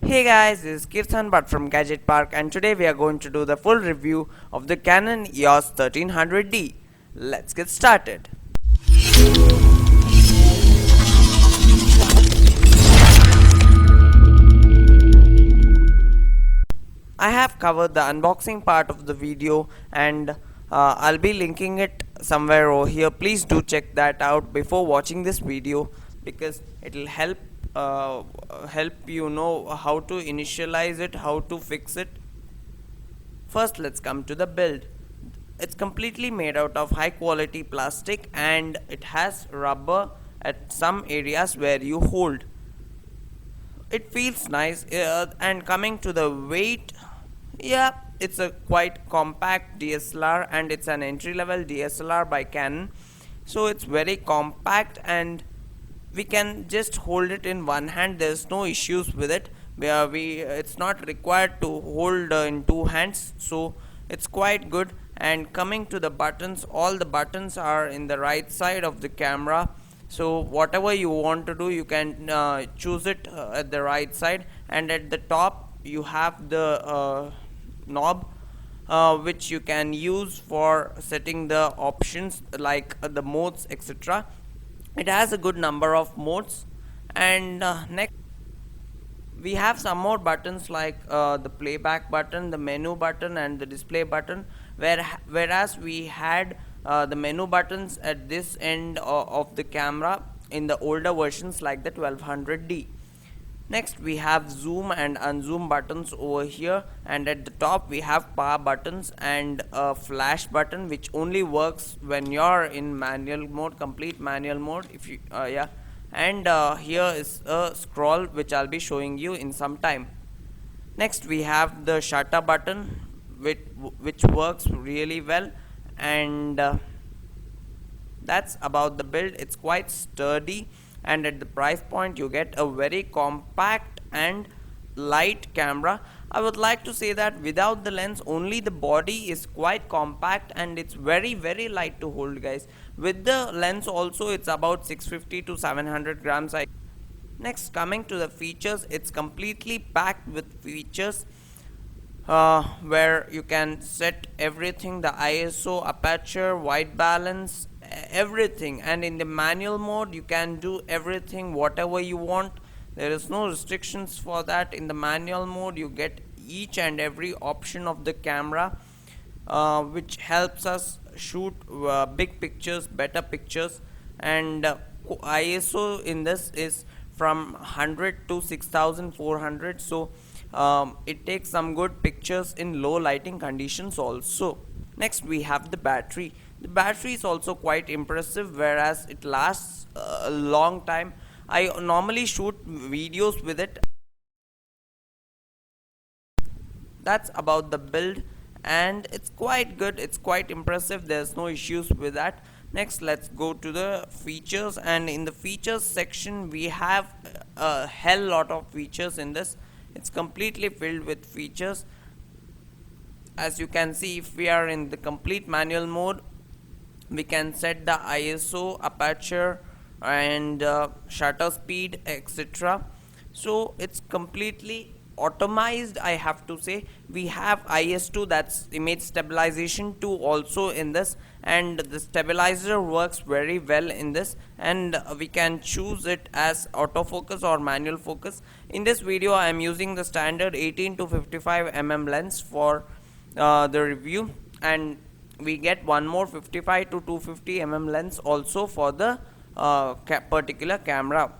Hey guys, this is Keerthan Bhat from Gadget Park, and today we are going to do the full review of the Canon EOS 1300D. Let's get started. I have covered the unboxing part of the video, and I'll be linking it somewhere over here. Please do check that out before watching this video because it'll help you know how to initialize it, how to fix it. First, let's come to the build. It's completely made out of high quality plastic and it has rubber at some areas where you hold. It feels nice, and coming to the weight, yeah, it's a quite compact DSLR and it's an entry level DSLR by Canon, so it's very compact and we can just hold it in one hand. There's no issues with it where it's not required to hold in two hands, so it's quite good. And coming to the buttons, all the buttons are in the right side of the camera, so whatever you want to do you can choose it at the right side. And at the top you have the knob which you can use for setting the options like the modes, etc. It has a good number of modes. And next we have some more buttons like the playback button, the menu button, and the display button, whereas we had the menu buttons at this end of the camera in the older versions like the 1200D. Next we have zoom and unzoom buttons over here, and at the top we have power buttons and a flash button which only works when you're in manual mode, complete manual mode. If you yeah. And here is a scroll which I'll be showing you in some time. Next we have the shutter button which works really well. And that's about the build. It's quite sturdy, and at the price point you get a very compact and light camera. I would like to say that without the lens, only the body is quite compact and it's very light to hold, guys. With the lens also it's about 650 to 700 grams. Next, coming to the features, it's completely packed with features where you can set everything, the ISO, aperture, white balance, everything. And in the manual mode you can do everything whatever you want. There is no restrictions for that. In the manual mode you get each and every option of the camera which helps us shoot big pictures, better pictures. And ISO in this is from 100 to 6400, so it takes some good pictures in low lighting conditions also. Next we have the battery. The battery is also quite impressive, whereas it lasts a long time. I normally shoot videos with it. That's about the build, and it's quite good, it's quite impressive, there's no issues with that. Next, let's go to the features, and in the features section we have a hell lot of features in this. It's completely filled with features. As you can see, if we are in the complete manual mode, we can set the ISO, aperture, and shutter speed, etc. So it's completely automized, I have to say. We have IS2, that's image stabilization 2, also in this, and the stabilizer works very well in this. And we can choose it as autofocus or manual focus. In this video I am using the standard 18 to 55 mm lens for the review, and we get one more 55 to 250 mm lens also for the particular camera.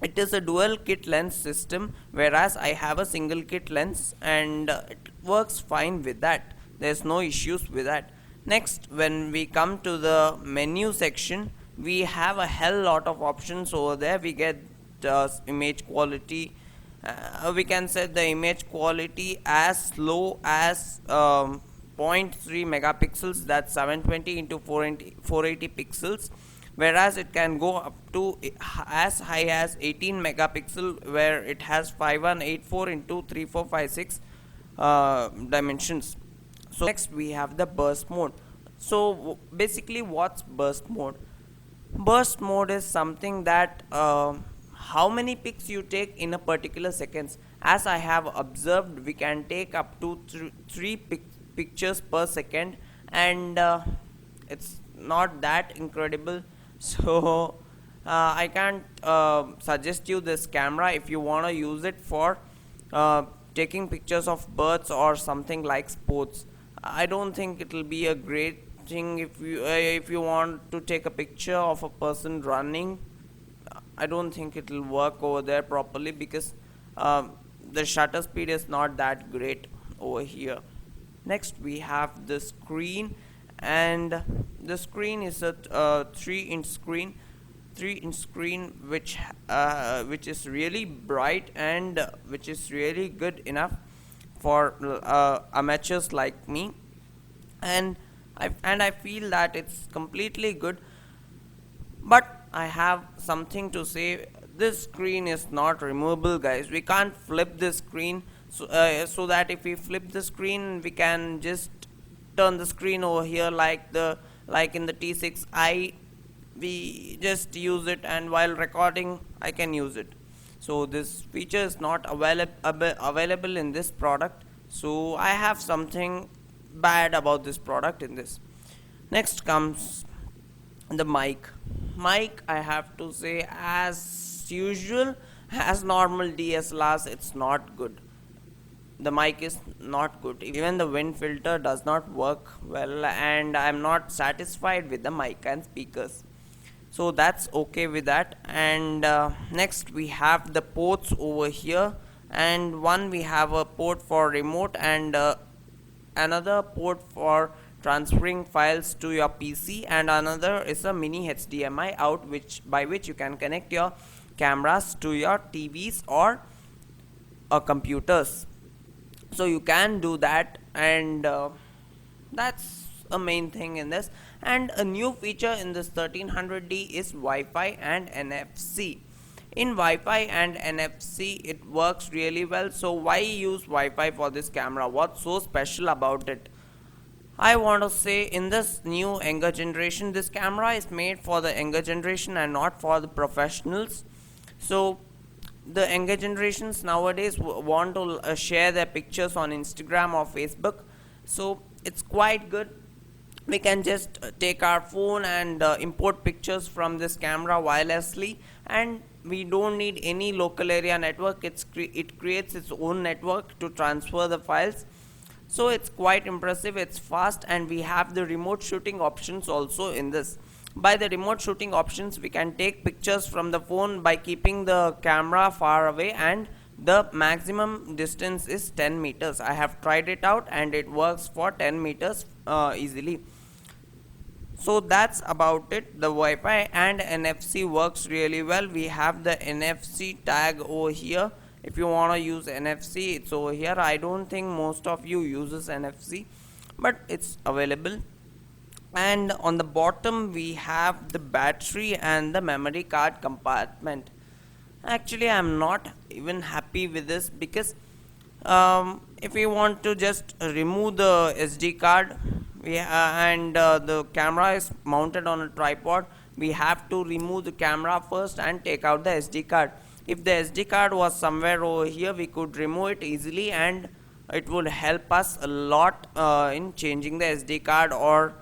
It is a dual kit lens system, whereas I have a single kit lens, and it works fine with that. There's no issues with that. Next, when we come to the menu section, we have a hell lot of options over there. We get image quality. We can set the image quality as low as 0.3 megapixels, that's 720 into 480 pixels, whereas it can go up to as high as 18 megapixel, where it has 5184 into 3456 dimensions. So next we have the burst mode. So basically, what's burst mode? Burst mode is something that how many pics you take in a particular seconds. As I have observed, we can take up to three pictures per second, and it's not that incredible. So I can't suggest you this camera if you want to use it for taking pictures of birds or something like sports. I don't think it will be a great thing if you want to take a picture of a person running. I don't think it will work over there properly because the shutter speed is not that great over here. Next we have the screen, and the screen is a 3-inch screen, which is really bright and which is really good enough for amateurs like me, and I feel that it's completely good. But I have something to say. This screen is not removable, guys. We can't flip this screen, so that if we flip the screen, we can just turn the screen over here like in the T6i. We just use it, and while recording I can use it. So this feature is not available in this product, so I have something bad about this product in this. Next comes the mic. I have to say, as usual, as normal DSLRs, it's not good. The mic is not good. Even the wind filter does not work well, and I'm not satisfied with the mic and speakers. So that's okay with that. And next we have the ports over here, and one we have a port for remote, and another port for transferring files to your PC, and another is a mini HDMI out, by which you can connect your cameras to your TVs or computers. So you can do that, and that's a main thing in this. And a new feature in this 1300D is Wi-Fi and NFC. In Wi-Fi and NFC, it works really well. So why use Wi-Fi for this camera? What's so special about it? I want to say, in this new younger generation, this camera is made for the younger generation and not for the professionals. So the younger generations nowadays want to share their pictures on Instagram or Facebook. So it's quite good. We can just take our phone and import pictures from this camera wirelessly, and we don't need any local area network. It creates its own network to transfer the files. So it's quite impressive, it's fast, and we have the remote shooting options also in this. By the remote shooting options, we can take pictures from the phone by keeping the camera far away, and the maximum distance is 10 meters. I have tried it out, and it works for 10 meters easily. So that's about it. The Wi-Fi and NFC works really well. We have the NFC tag over here. If you want to use NFC, it's over here. I don't think most of you uses NFC, but it's available. And on the bottom we have the battery and the memory card compartment. Actually, I'm not even happy with this, because if we want to just remove the SD card, and the camera is mounted on a tripod, we have to remove the camera first and take out the SD card. If the SD card was somewhere over here, we could remove it easily, and it would help us a lot in changing the SD card or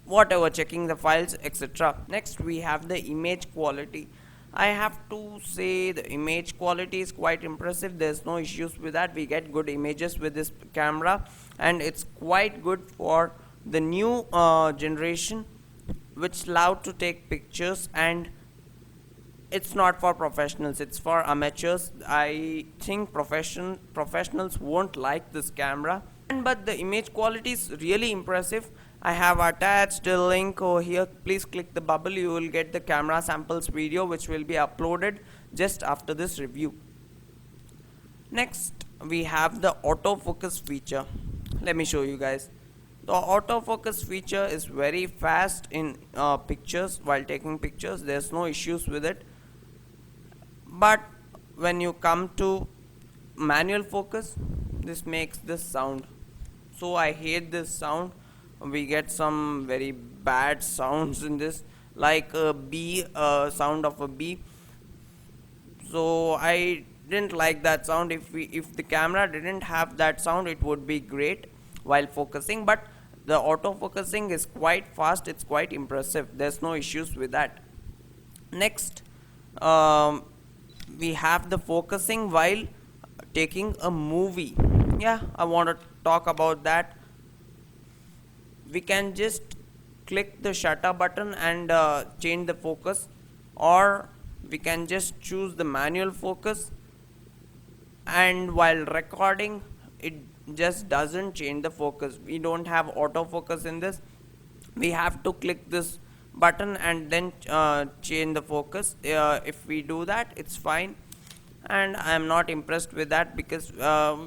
whatever, checking the files, etc. Next we have the image quality. I have to say the image quality is quite impressive. There's no issues with that. We get good images with this camera, and it's quite good for the new generation which love to take pictures, and it's not for professionals, it's for amateurs. I think professionals won't like this camera, but the image quality is really impressive. I have attached a link over here. Please click the bubble. You will get the camera samples video, which will be uploaded just after this review. Next we have the autofocus feature. Let me show you guys. The autofocus feature is very fast in pictures. While taking pictures, there's no issues with it. But when you come to manual focus, this makes this sound. So I hate this sound. We get some very bad sounds in this, like a bee, sound of a bee. so I didn't like that sound. If the camera didn't have that sound, it would be great while focusing, but the autofocusing is quite fast, it's quite impressive, there's no issues with that. Next, um, we have the focusing while taking a movie. Yeah, I want to talk about that. We can just click the shutter button and change the focus, or we can just choose the manual focus, and while recording it just doesn't change the focus. We don't have autofocus in this. We have to click this button and then change the focus. If we do that, it's fine, and I am not impressed with that, because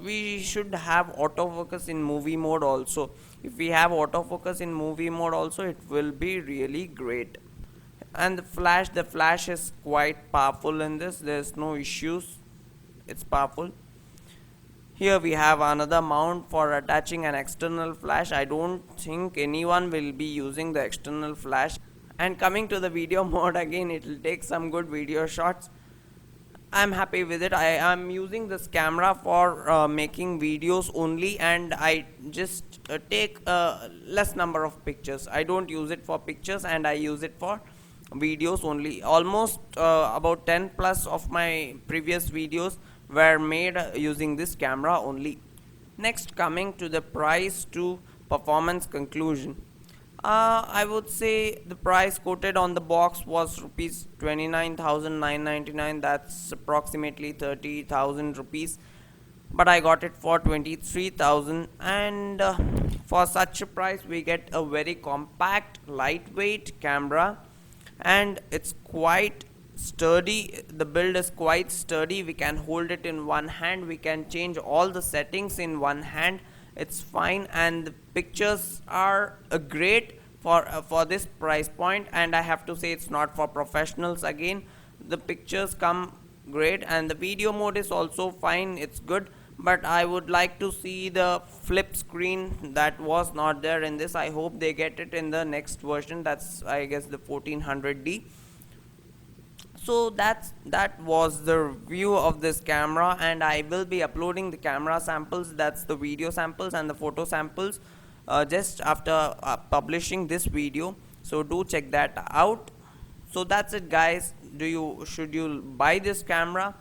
we should have autofocus in movie mode also. If we have autofocus in movie mode also, it will be really great. And the flash is quite powerful in this, there's no issues, it's powerful. Here we have another mount for attaching an external flash. I don't think anyone will be using the external flash. And coming to the video mode, again it will take some good video shots. I'm happy with it. I am using this camera for making videos only, and I just take a less number of pictures. I don't use it for pictures, and I use it for videos only. Almost about 10 plus of my previous videos were made using this camera only. Next, coming to the price to performance conclusion. I would say the price quoted on the box was rupees 29,999. That's approximately 30,000 rupees. But I got it for 23,000, and for such a price we get a very compact, lightweight camera, and it's quite sturdy. The build is quite sturdy. We can hold it in one hand. We can change all the settings in one hand. It's fine, and the pictures are great for this price point. And I have to say, it's not for professionals. Again, the pictures come great, and the video mode is also fine, it's good. But I would like to see the flip screen, that was not there in this. I hope they get it in the next version, that's I guess the 1400D. So that was the review of this camera, and I will be uploading the camera samples, that's the video samples and the photo samples, just after publishing this video. So do check that out. So that's it, guys. Should you buy this camera?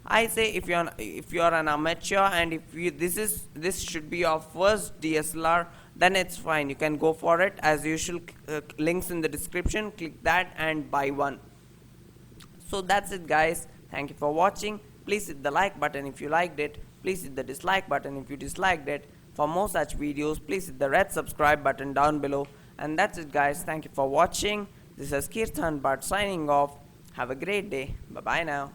I say, if you're an amateur, and this should be your first DSLR, then it's fine, you can go for it. As usual, links in the description, click that and buy one. So that's it, guys. Thank you for watching. Please hit the like button if you liked it. Please hit the dislike button if you disliked it. For more such videos, please hit the red subscribe button down below. And that's it, guys. Thank you for watching. This is Keerthan Bhat signing off. Have a great day. Bye bye now.